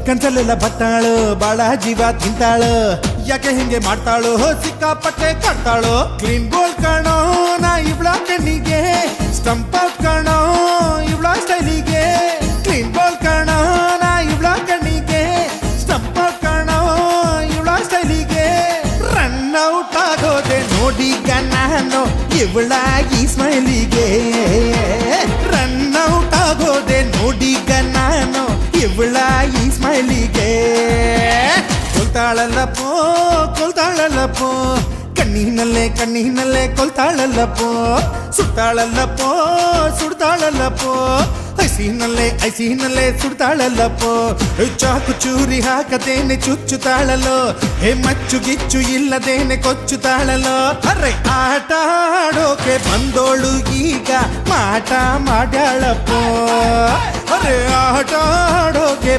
ಕನ್ಸಲ್ಲೆಲ್ಲ ಬತ್ತಾಳು ಬಾಳ ಜೀವ ತಿಂತಾಳು ಯಾಕೆ ಹಿಂಗೆ ಮಾಡ್ತಾಳು ಸಿಕ್ಕಾಪಟ್ಟೆ ಕಟ್ತಾಳು ಕ್ಲೀನ್ ಬೋಲ್ ಕಾಣೋ ನಾ ಇವಳ ಕಣ್ಣಿಗೆ ಸ್ಟಂಪ್ ಔಟ್ ಕಾಣೋ ಇವಳ ಸ್ಟೈಲಿಗೆ ಕ್ಲೀನ್ ಬೋಲ್ ಕಾಣೋ ನಾ ಇವಳ ಕಣ್ಣಿಗೆ ಸ್ಟಂಪ್ ಔಟ್ ಕಾಣೋ ಇವಳ ಸ್ಟೈಲಿಗೆ ರನ್ ಔಟ್ ಆಗೋದೆ ನೋಡೀಗ ನಾನು ಇವಳ ಈ ಸ್ಮೈಲಿಗೆ ರನ್ ಔಟ್ ಆಗೋದೆ ನೋಡೀಗ ನಾನು ಇವಳ ಈ ಸ್ಮೈಲಿಗೆ ಕೊಲ್ತಾಳಲ್ಲಪ್ಪೋ ಕಣ್ಣಿನಲ್ಲೇ ಕೊಲ್ತಾಳಲ್ಲಪ್ಪೋ ಸುಡ್ತಾಳಲ್ಲಪ್ಪೋ ಐಸಿನಲ್ಲೇ ಸುಡ್ತಾಳಲ್ಲಪ್ಪೋ ಚಾಕು ಚೂರಿ ಹಾಕದೇನೆ ಚುಚ್ಚುತ್ತಾಳಲ್ಲೋ ಹೇ ಮಚ್ಚು ಗಿಚ್ಚು ಇಲ್ಲದೇನೆ ಕೊಚ್ಚುತ್ತಾಳಲ್ಲೋ ಅರೆ ಆಟ ಆಡೋಕೆ ಬಂದೋಳು ಈಗ ಮಾಟ ಮಾಡ್ಯಾಳಪ್ಪೋ ಅರೆ ಆಟ ಆಡೋಕೆ